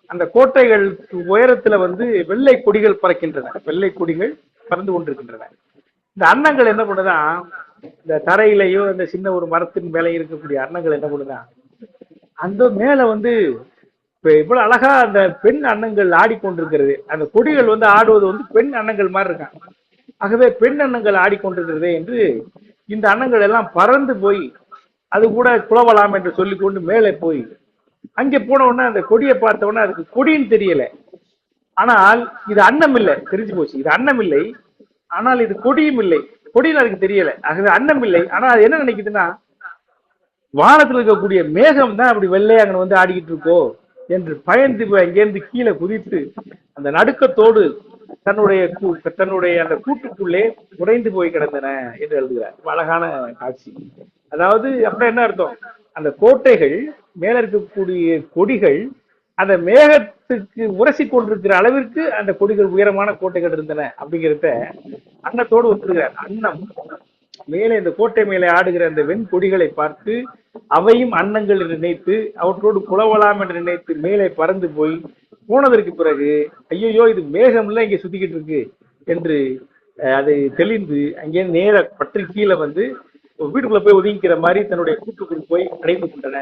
அந்த கோட்டைகள் உயரத்துல வந்து வெள்ளை கொடிகள் பறக்கின்றன, வெள்ளை கொடிகள் பறந்து கொண்டிருக்கின்றன. இந்த அன்னங்கள் என்ன பண்ணுதான், இந்த தரையிலையோ அந்த சின்ன ஒரு மரத்தின் மேலே இருக்கக்கூடிய அன்னங்கள் என்ன பண்ணுதான், அந்த மேல வந்து இவ்வளவு அழகா அந்த பெண் அன்னங்கள் ஆடிக்கொண்டிருக்கிறது. அந்த கொடிகள் வந்து ஆடுவது வந்து பெண் அன்னங்கள் மாதிரி இருக்காங்க. ஆகவே பெண் அன்னங்கள் ஆடிக்கொண்டிருக்கிறதே என்று இந்த அன்னங்கள் எல்லாம் பறந்து போய் அது கூட குளவலாம் என்று சொல்லிக்கொண்டு மேலே போய் அங்கே போன உடனே அந்த கொடியை பார்த்த உடனே அதுக்கு கொடின்னு தெரியல, ஆனால் இது அன்னம் இல்லை, தெரிஞ்சு போச்சு. இது அன்னம் இல்லை, ஆனால் இது கொடியும் இல்லை, கொடியில் அதுக்கு தெரியல. ஆகவே அன்னம் இல்லை. ஆனா அது என்ன நினைக்குதுன்னா, வானத்தில் இருக்கக்கூடிய மேகம் தான் அப்படி வெள்ளையாங்கன்னு வந்து ஆடிக்கிட்டு இருக்கோ என்று பயந்து அங்கேருந்து கீழே குதித்து அந்த நடுக்கத்தோடு தன்னுடைய அந்த கூட்டுக்குள்ளே உடைந்து போய் கிடந்தன என்று எழுதுகிறார். அழகான காட்சி. அதாவது அப்புறம் என்ன அர்த்தம், அந்த கோட்டைகள் மேல இருக்கக்கூடிய கொடிகள் அந்த மேகத்துக்கு உரசி கொண்டிருக்கிற அளவிற்கு அந்த கொடிகள் உயரமான கோட்டைகள் இருந்தன அப்படிங்கிறத அன்னத்தோடு ஒத்துகிறார். அன்னம் மேலே இந்த கோட்டை மேலே ஆடுகிற அந்த வெண் கொடிகளை பார்த்து அவையும் அன்னங்கள் நினைத்து அவற்றோடு குளவலாம் என்று நினைத்து மேலே பறந்து போய் போனதற்கு பிறகு ஐயோ இது மேகம்ல இங்க சுத்திக்கிட்டு இருக்கு என்று அதை தெளிந்து அங்கே நேர பற்றி கீழே வந்து வீட்டுக்குள்ள போய் ஒதுங்கிக்கிற மாதிரி தன்னுடைய கூட்டுக்குள் போய் அடைந்து கொண்டன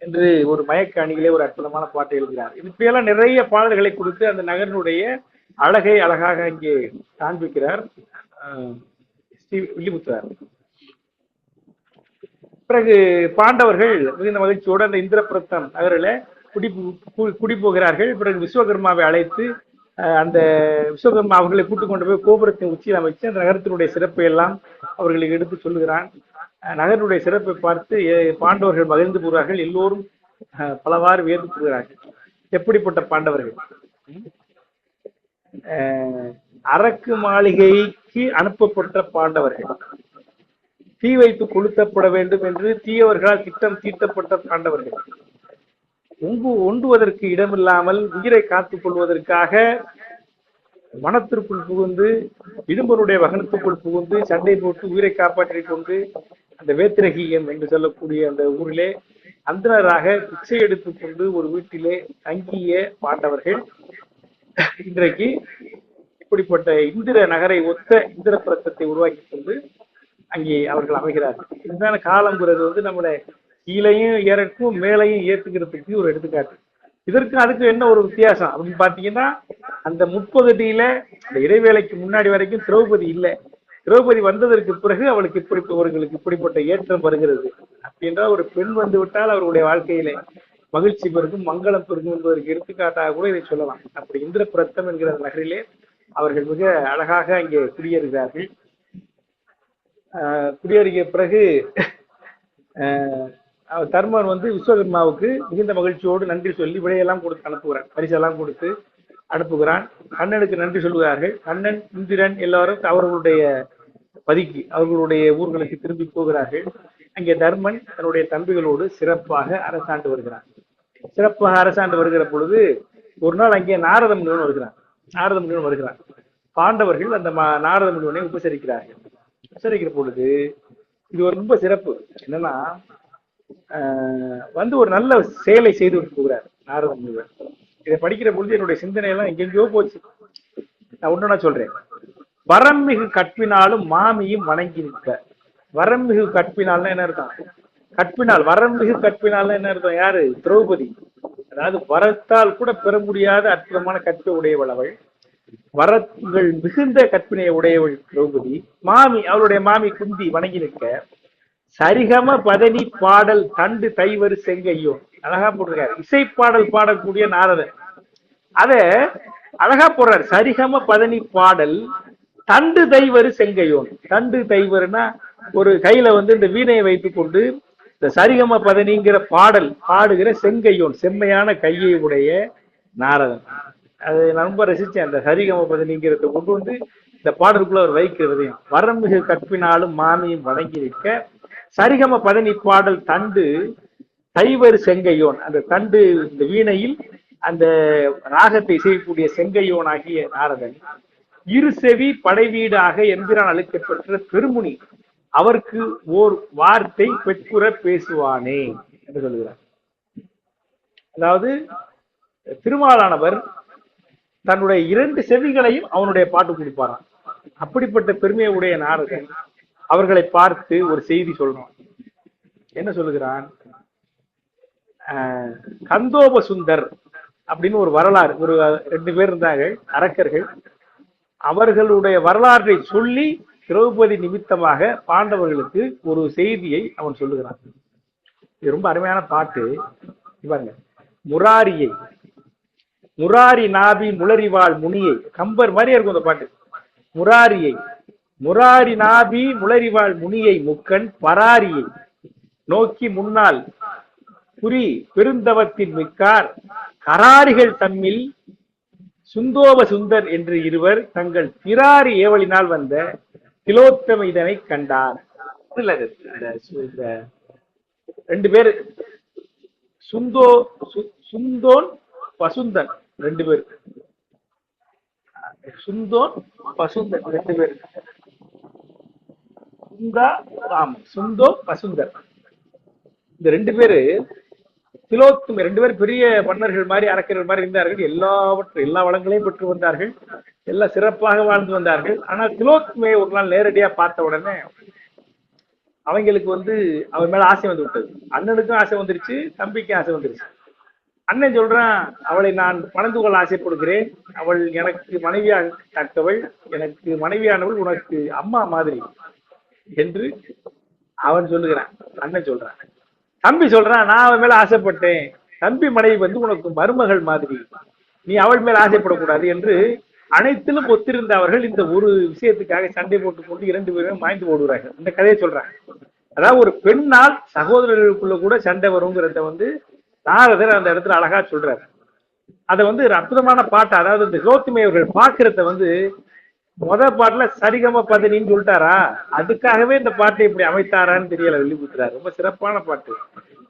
என்று ஒரு மயக்க அணிகளே ஒரு அற்புதமான பாட்டை எழுதுகிறார். இப்படியெல்லாம் நிறைய பாடல்களை கொடுத்து அந்த நகரினுடைய அழகை அழகாக அங்கே காண்பிக்கிறார் வில்லிபுத்தர். பிறகு பாண்டவர்கள் மிகுந்த மகிழ்ச்சியோடு அந்த இந்திரபிரஸ்தம் நகரில் குடிபோகிறார்கள். பிறகு விஸ்வகர்மாவை அழைத்து அந்த விஸ்வகர்மா அவர்களை கூட்டுக் கொண்டு போய் கோபுரத்தின் உச்சியில் அமைச்சு அந்த நகரத்தினுடைய சிறப்பை எல்லாம் அவர்களுக்கு எடுத்து சொல்லுகிறான். நகரினுடைய சிறப்பை பார்த்து பாண்டவர்கள் மகிழ்ந்து போகிறார்கள். எல்லோரும் பலவாறு வியந்து போகிறார்கள். எப்படிப்பட்ட பாண்டவர்கள், அரக்கு மாளிகைக்கு அனுப்பப்பட்ட பாண்டவர்கள். தீ வைத்து கொளுத்தப்பட வேண்டும் என்று தீயவர்களால் திட்டம் தீட்டப்பட்ட பாண்டவர்கள் ஒன்றுவதற்கு இடமில்லாமல் உயிரை காத்துக் கொள்வதற்காக வனத்திற்குள் புகுந்து இடும்பருடைய வகனத்துக்குள் புகுந்து சண்டை போட்டு உயிரை காப்பாற்றிக் கொண்டு அந்த வேத்திரகியம் என்று சொல்லக்கூடிய அந்த ஊரிலே அந்தனராக பிச்சை எடுத்துக்கொண்டு ஒரு வீட்டிலே தங்கிய பாண்டவர்கள் இன்றைக்கு இப்படிப்பட்ட இந்திர நகரை ஒத்த இந்திரபிரத்தத்தை உருவாக்கி கொண்டு அங்கே அவர்கள் அமைகிறார்கள். இதுதான காலங்கிறது வந்து நம்மளை கீழையும் ஏறக்கும் மேலையும் ஏற்றுக்கிறதுக்கு ஒரு எடுத்துக்காட்டு. இதற்கு அதுக்கு என்ன ஒரு வித்தியாசம் அப்படின்னு பாத்தீங்கன்னா, அந்த முற்பகுதியில அந்த இடைவேளைக்கு முன்னாடி வரைக்கும் திரௌபதி இல்லை. திரௌபதி வந்ததற்கு பிறகு அவளுக்கு அவர்களுக்கு இப்படிப்பட்ட ஏற்றம் வருகிறது. அப்படின்ற ஒரு பெண் வந்து விட்டால் அவர்களுடைய வாழ்க்கையிலே மகிழ்ச்சி பெருகும், மங்களம் பெருகும் என்பதற்கு எடுத்துக்காட்டாக கூட இதை சொல்லலாம். அப்படி இந்திரபிரத்தம் என்கிற நகரிலே அவர்கள் மிக அழகாக அங்கே குடியேறுகிறார்கள். குடியேறிய பிறகு தர்மன் வந்து விஸ்வகர்மாவுக்கு மிகுந்த மகிழ்ச்சியோடு நன்றி சொல்லி விடையெல்லாம் கொடுத்து அனுப்புகிறான், பரிசெல்லாம் கொடுத்து அனுப்புகிறான். கண்ணனுக்கு நன்றி சொல்லுகிறார்கள். கண்ணன், இந்திரன் எல்லாரும் அவர்களுடைய பதிக்கு அவர்களுடைய ஊர்களுக்கு திரும்பி போகிறார்கள். அங்கே தர்மன் தன்னுடைய தம்பிகளோடு சிறப்பாக அரசாண்டு வருகிறான். சிறப்பாக அரசாண்டு வருகிற பொழுது ஒரு நாள் அங்கே நாரத முனிவன் வருகிறான். பாண்டவர்கள் அந்த நாரத முனிவனை உபசரிக்கிறார்கள். உபசரிக்கிற பொழுது இது ஒரு ரொம்ப சிறப்பு. என்னன்னா, வந்து ஒரு நல்ல செயலை செய்து விட்டு போகிறார் நாரத முனிவர். இதை படிக்கிற பொழுது என்னுடைய சிந்தனை எல்லாம் எங்கெங்கயோ போச்சு. நான் ஒண்ணு சொல்றேன். வரம்மிகு கற்பினாலும் மாமியும் வணங்கி நிற்க. வரம்மிகு கற்பினால்னா என்ன அர்த்தம்? கற்பினால், வரம்மிகு கற்பினால்னா என்ன அர்த்தம்? யாரு? திரௌபதி. அதாவது வரத்தால் கூட பெற முடியாத அற்புதமான கற்பை உடையவள் அவள். வரங்கள் மிகுந்த கற்பினையை உடையவள் திரௌபதி. மாமி, அவளுடைய மாமி குந்தி வணங்கி நிற்க. சரிகம பதனி பாடல் தண்டு தைவரு செங்கையோ. அழகா போட்டிருக்காரு. இசைப்பாடல் பாடக்கூடிய நாரதர் அத அழகா போடுறாரு. சரிகம பதனி பாடல் தண்டு தைவரு செங்கையோன். தண்டு தைவருனா ஒரு கையில வந்து இந்த வீணையை வைத்துக் கொண்டு இந்த சரிகம பதனிங்கிற பாடல் பாடுகிற செங்கையோன், செம்மையான கையை உடைய நாரதன். அது நான் ரொம்ப ரசிச்சேன். அந்த சரிகம பதனிங்கிறத கொண்டு வந்து இந்த பாடலுக்குள்ள அவர் வைக்கிறதையும், வரமிகு கற்பினாலும் மாமியும் வணங்கி நிற்க. சரிகம பதனி பாடல் தண்டு தைவரு செங்கையோன். அந்த தண்டு இந்த வீணையில் அந்த ராகத்தை செய்யக்கூடிய செங்கையோன் ஆகிய நாரதன் இரு செவி படைவீடாக எம்பிரான் அழைக்கப்பெற்ற பெருமுனி அவருக்கு ஓர் வார்த்தை பெற்றுற பேசுவானே என்று சொல்லுகிறார். அதாவது திருமாலானவர் தன்னுடைய 2 செவிகளையும் அவனுடைய பாட்டு கொடுப்பாராம். அப்படிப்பட்ட பெருமையை உடைய நாரதன் அவர்களை பார்த்து ஒரு செய்தி சொல்றான். என்ன சொல்லுகிறான்? கந்தோப சுந்தர் அப்படின்னு ஒரு வரலாறு, ஒரு 2 பேர் இருந்தாங்க அரக்கர்கள். அவர்களுடைய வரலாற்றை சொல்லி திரௌபதி நிமித்தமாக பாண்டவர்களுக்கு ஒரு செய்தியை அவன் சொல்லுகிறான். இது ரொம்ப அருமையான பாட்டு. பாருங்க. முராரி நாபி முளரிவாள் முனியை. கம்பர் மாதிரியே இருக்கும் அந்த பாட்டு. முராரி நாபி முளரிவாள் முனியை முக்கன் பராரியை நோக்கி முன்னால் குறி பெருந்தவத்தின் மிக்கார் கராரிகள் தம்மில் சுந்தோப சுந்தர் என்று இருவர் தங்கள் பிராரி ஏவலினால் வந்த திலோத்தம இதனை கண்டார். 2 பேர் சுந்தோன் பசுந்தன் 2 பேர். சுந்தோன் பசுந்தன் 2 பேர். சுந்தோ பசுந்தர். இந்த 2 பேரு திலோத்தமை. 2 பேர் பெரிய மன்னர்கள் மாதிரி, அரக்கர்கள் மாதிரி இருந்தார்கள். எல்லா வளங்களையும் பெற்று வந்தார்கள். எல்லாம் சிறப்பாக வாழ்ந்து வந்தார்கள். ஆனால் திலோத்தமையை ஒரு நாள் நேரடியா பார்த்த உடனே அவங்களுக்கு வந்து அவர் மேல ஆசை வந்து விட்டது. அண்ணனுக்கும் ஆசை வந்துருச்சு, தம்பிக்கும் ஆசை வந்துருச்சு. அண்ணன் சொல்றான், அவளை நான் மணந்து கொள்ள ஆசைப்படுகிறேன், அவள் எனக்கு மனைவியாக தக்கவள், எனக்கு மனைவியானவள் உனக்கு அம்மா மாதிரி என்று அவன் சொல்லுகிறான். அண்ணன் சொல்றான். தம்பி சொல்றான், நான் அவன் மேல ஆசைப்பட்டேன், தம்பி மனைவி வந்து உனக்கு மருமகள் மாதிரி, நீ அவள் மேல ஆசைப்படக்கூடாது என்று அனைத்திலும் ஒத்திருந்த அவர்கள் இந்த ஒரு விஷயத்துக்காக சண்டை போட்டுக் கொண்டு 2 பேருமே மாய்ந்து போடுகிறார்கள். இந்த கதையை சொல்றாங்க. அதாவது ஒரு பெண்ணால் சகோதரர்களுக்குள்ள கூட சண்டை வருங்கிறத வந்து நாரதர் அந்த இடத்துல அழகா சொல்றாரு. அதை வந்து ஒரு அற்புதமான பாட்டு. அதாவது இந்த திலோத்தமை அவர்கள் பார்க்கிறத வந்து பாட்டுல சரிகம பதனின்னு சொல்லிட்டாரா, அதுக்காகவே இந்த பாட்டை இப்படி அமைத்தாரான்னு தெரியல. வெளிப்படுத்துறாரு. ரொம்ப சிறப்பான பாட்டு.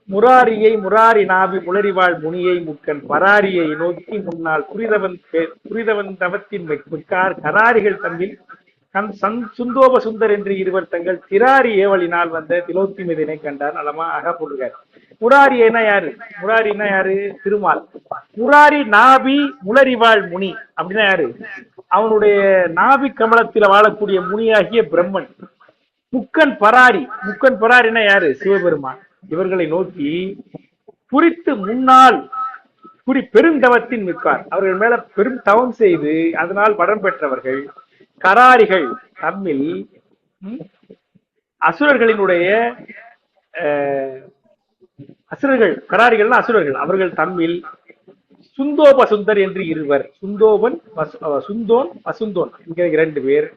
முராரியை முராரி நாவி முளரிவாள் முனியை முக்கன் பராரியை நோக்கி முன்னால் புரிதவன் தவத்தின் மிக்கார் கராரிகள் தம்மில் சுந்தோப சுந்தர் என்று இருவர் தங்கள் திராரி ஏவலினால் வந்த திலோத்திமிதனை கண்டார். நலமா அழகா போட்டுருக்காரு. முராரினா யாரு? முராரினா யாரு? திருமால். முராரி நாபி முளரிவாள் முனி அப்படின்னா யாரு? அவனுடைய நாபி கமலத்தில வாழக்கூடிய முனியாகிய பிரம்மன். முக்கன் பராரி. முக்கன் பராரினா யாரு? சிவபெருமான். இவர்களை நோக்கி குறித்து முன்னால் பெருந்தவத்தின் மிக்கார், அவர்கள் மேல பெரும் தவம் செய்து அதனால் படம் பெற்றவர்கள். கராரிகள் தம்மில் அசுரர்களினுடைய அசுரர்கள், கராரிகள்னா அசுரர்கள், அவர்கள் தம்மில் சுந்தோப சுந்தர் என்று இருவர், சுந்தோபன் சுந்தோன் வசுந்தோன் என்கிற 2 பேர்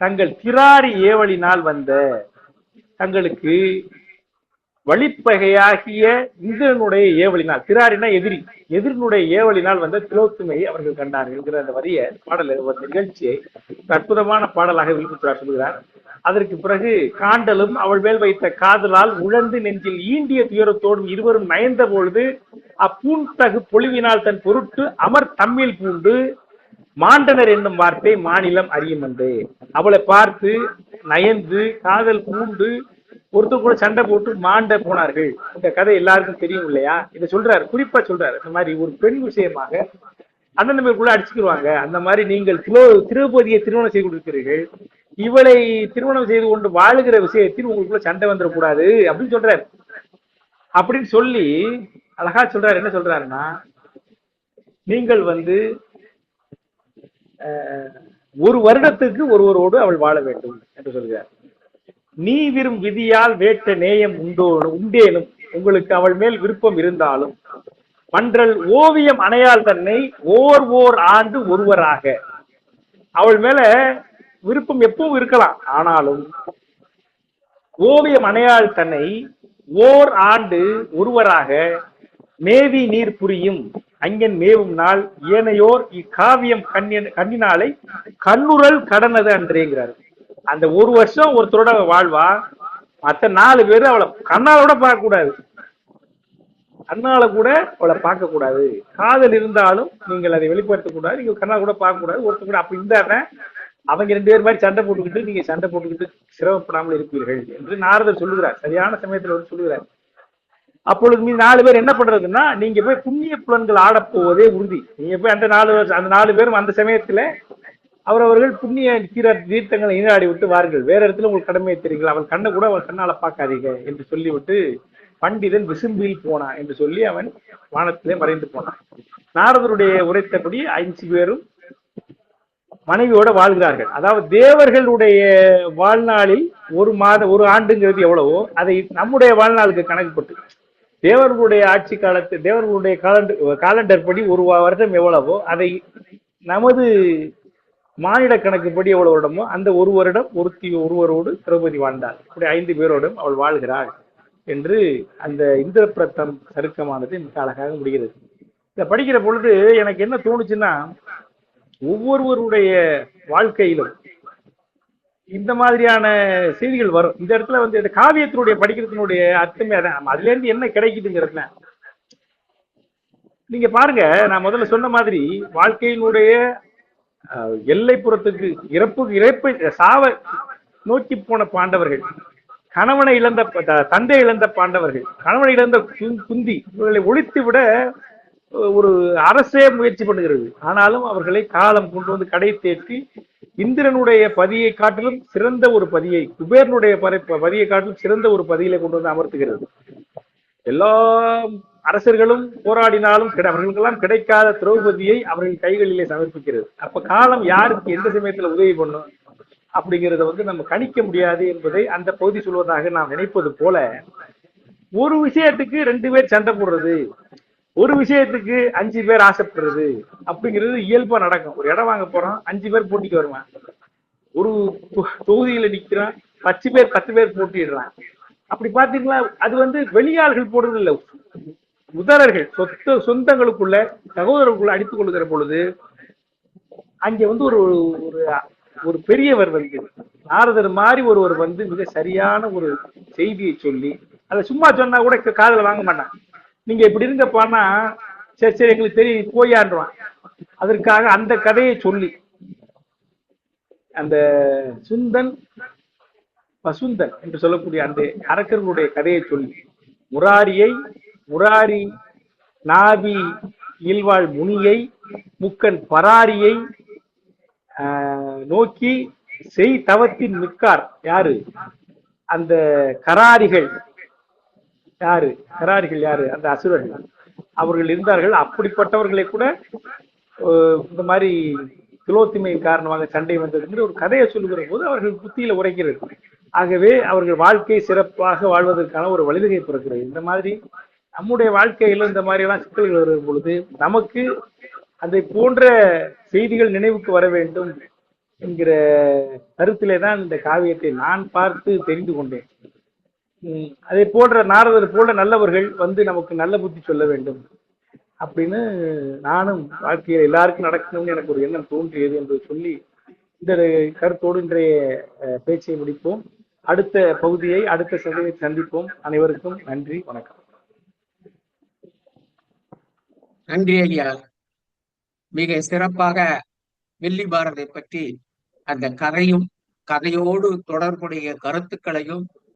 தங்கள் திராரி ஏவலினால் வந்த, தங்களுக்கு வழிப்பகையாகிய இந்திரனுடைய ஏவலினால், திராரினா எதிரி, எதிரினுடைய ஏவலினால் வந்த திலோத்துமையை அவர்கள் கண்டார்கள் என்கிற அந்த வரிய பாடல் நிகழ்ச்சியை அற்புதமான பாடலாக வெளிப்படுத்துகிறார் சொல்கிறார். அதற்கு பிறகு காண்டலும் அவள் மேல் வைத்த காதலால் உழந்து நெஞ்சில் ஈண்டிய துயரத்தோடும் இருவரும் நயந்த பொழுது அப்பூன்தகு பொழிவினால் தன் பொருட்டு அமர் தம்மில் பூண்டு மாண்டனர் என்னும் வார்த்தை மாநிலம் அறியுமன்றே. அவளை பார்த்து நயந்து காதல் பூண்டு ஒருத்தர் கூட சண்டை போட்டு மாண்ட போனார்கள். இந்த கதை எல்லாருக்கும் தெரியும் இல்லையா? இதை சொல்றாரு, குறிப்பா சொல்றாரு. இந்த மாதிரி ஒரு பெண் விஷயமாக அண்ணன் தம்பிக்குள்ள அடிச்சுக்கிடுவாங்க. அந்த மாதிரி நீங்கள் திரௌபதியை திருமணம் செய்து கொடுக்கிறீர்கள், இவளை திருமணம் செய்து கொண்டு வாழுகிற விஷயத்தில் உங்களுக்குள்ள சண்டை வந்துடக்கூடாது அப்படின்னு சொல்றாரு. அப்படின்னு சொல்லி அழகா சொல்றாரு. என்ன சொல்றாருன்னா, நீங்கள் ஒரு வருடத்துக்கு ஒருவரோடு அவள் வாழ வேண்டும் என்று சொல்கிறார். நீ விரும் விதியால் வேட்ட நேயம் உண்டேனும் உங்களுக்கு அவள் மேல் விருப்பம் இருந்தாலும் மன்றல் ஓவியம் அணையால் தன்னை ஓர் ஆண்டு ஒருவராக, அவள் மேல விருப்பம் எப்பவும் இருக்கலாம், ஆனாலும் ஓவியம் அணையால் தன்னை ஓர் ஆண்டு ஒருவராக மேவி நீர் புரியும் அங்கன் மேவும் நாள் ஏனையோர் இக்காவியம் கண்ணினாலை கண்ணுரல் கடனது அன்றேங்கிறார். அந்த ஒரு வருஷம் ஒருத்தரோட வாழ்வா, மற்ற 4 பேரு அவளை கண்ணால கூட பார்க்க கூடாது, கண்ணால கூட அவளை பார்க்க கூடாது. காதல் இருந்தாலும் நீங்கள் அதை வெளிப்படுத்தக்கூடாது, நீங்க கண்ணால கூட பார்க்க கூடாது. ஒருத்தர் கூட அப்ப இந்த அவங்க 2 பேர் மாதிரி சண்டை போட்டுக்கிட்டு நீங்க சண்டை போட்டுக்கிட்டு சிரமப்படாமல் இருப்பீர்கள் என்று நாரதர் சொல்லுகிறார். சரியான சமயத்துல சொல்லுகிறார். அப்பொழுது மீது 4 பேர் என்ன பண்றதுன்னா, நீங்க போய் புண்ணிய புலன்கள் ஆடப்போவதே உறுதி. நீங்க போய் அந்த 4 பேரும் அந்த சமயத்துல அவரவர்கள் புண்ணிய தீர்த்தங்களை நீராடி விட்டு வாருங்கள், வேற இடத்துல உங்களுக்கு கடமையை தெரியுங்களா, அவன் கண்ணை கூட அவன் கண்ணால பார்க்காதீங்க என்று சொல்லிவிட்டு பண்டிதன் விசும்பில் போனான் என்று சொல்லி அவன் வானத்திலே மறைந்து போனான். நாரதருடைய உரைத்தபடி 5 பேரும் மனைவியோட வாழ்கிறார்கள். அதாவது தேவர்களுடைய வாழ்நாளில் ஒரு ஆண்டுங்கிறது எவ்வளவோ அதை நம்முடைய வாழ்நாளுக்கு கணக்குப்பட்டு, தேவர்களுடைய ஆட்சி காலத்து தேவர்களுடைய காலண்டர் படி ஒரு வருடம் எவ்வளவோ அதை நமது மானிட கணக்குப்படி எவ்வளவு வருடமோ அந்த ஒரு வருடம் ஒருவரோடு திரௌபதி வாழ்ந்தாள். இப்படி 5 பேரோடும் அவள் வாழ்கிறாள் என்று அந்த இந்திரபிரத்தம் சருக்கமானது மிக அழகாக முடிகிறது. இதை படிக்கிற பொழுது எனக்கு என்ன தோணுச்சுன்னா, ஒவ்வொருவருடைய வாழ்க்கையிலும் இந்த மாதிரியான செய்திகள் வரும். இந்த இடத்துல இந்த காவியத்தினுடைய படிக்கிறதுனுடைய அர்த்தமே அதான். அதுல இருந்து என்ன கிடைக்குதுங்கிறதுல நீங்க பாருங்க. நான் முதல்ல சொன்ன மாதிரி வாழ்க்கையினுடைய எல்லைப்புறத்துக்கு இறப்பை சாவ நோக்கி போன பாண்டவர்கள், கணவனை இழந்த தந்தை இழந்த பாண்டவர்கள், கணவனை இழந்த குந்தி, இவர்களை ஒழித்து விட ஒரு அரசே முயற்சி பண்ணுகிறது. ஆனாலும் அவர்களை காலம் கொண்டு கடை தேற்றி இந்திரனுடைய பதியை காட்டிலும் சிறந்த ஒரு பதியை, குபேரனுடைய பதியை காட்டிலும் சிறந்த ஒரு பதியில கொண்டு அமர்த்துகிறது. எல்லா அரசர்களும் போராடினாலும் அவர்களுக்கெல்லாம் கிடைக்காத திரௌபதியை அவர்கள் கைகளிலே சமர்ப்பிக்கிறது. அப்ப காலம் யாருக்கு எந்த சமயத்துல உதவி பண்ணும் அப்படிங்கிறத நம்ம கணிக்க முடியாது என்பதை அந்த பகுதி சொல்வதாக நாம் நினைப்பது போல, ஒரு விஷயத்துக்கு 2 பேர் சண்டை போடுறது, ஒரு விஷயத்துக்கு 5 பேர் ஆசைப்படுறது அப்படிங்கிறது இயல்பா நடக்கும். ஒரு இடம் வாங்க போறோம், 5 பேர் போட்டிக்கு வருவான். ஒரு தொகுதியில நிக்கிறான், 10 பேர் போட்டிடுறான். அப்படி பாத்தீங்களா? அது வெளியாள்கள் போடுறது இல்லை, உதரர்கள் சொந்தங்களுக்குள்ள சகோதரர்களுக்குள்ள அடித்துக் கொள்ளுகிற பொழுது அங்க ஒரு ஒரு பெரியவர் நாரதர் மாதிரி ஒருவர் மிக சரியான ஒரு செய்தியை சொல்லி, அதை சும்மா சொன்னா கூட காதுல வாங்க மாட்டான். நீங்க இப்படி இருங்கப்பான்னா, சரி சரி எங்களுக்கு தெரியும் போயாண்டுவான். அதற்காக அந்த கதையை சொல்லி, அந்த சுந்தன் பசுந்தன் என்று சொல்லக்கூடிய அந்த அரக்கர்களுடைய கதையை சொல்லி, முராரி நாவி இல்வாழ் முனியை முக்கன் பராரியை நோக்கி செய் தவத்தின் மிக்கார் யாரு? அந்த கராரிகள் யாரு? அந்த அசுரர்கள் அவர்கள் இருந்தார்கள். அப்படிப்பட்டவர்களை கூட இந்த மாதிரி திலோத்திமையின் காரணமாக சண்டை வந்தது ஒரு கதையை சொல்லுகிற போது அவர்கள் புத்தியில உரைக்கிறது. ஆகவே அவர்கள் வாழ்க்கை சிறப்பாக வாழ்வதற்கான ஒரு வழிவகை பிறக்கிறது. இந்த மாதிரி நம்முடைய வாழ்க்கையில இந்த மாதிரி எல்லாம் சிக்கல்கள் வருகிற பொழுது நமக்கு அதை போன்ற செய்திகள் நினைவுக்கு வர வேண்டும் என்கிற கருத்திலே தான் இந்த காவியத்தை நான் பார்த்து தெரிந்து கொண்டேன். அதே போன்ற நாரதர் போல நல்லவர்கள் நமக்கு நல்ல புத்தி சொல்ல வேண்டும் அப்படின்னு நானும் வாழ்க்கையில் எல்லாருக்கும் நடக்கணும்னு எனக்கு ஒரு எண்ணம் தோன்றியது என்று சொல்லி இந்த கருத்தோடு இன்றைய பேச்சை முடிப்போம். அடுத்த பகுதியை அடுத்த சதவீதத்தை சந்திப்போம். அனைவருக்கும் நன்றி, வணக்கம். நன்றி ஐயா. மிக சிறப்பாக வெள்ளி பாரதை பற்றி அந்த கதையோடு தொடர்புடைய கருத்துக்களையும்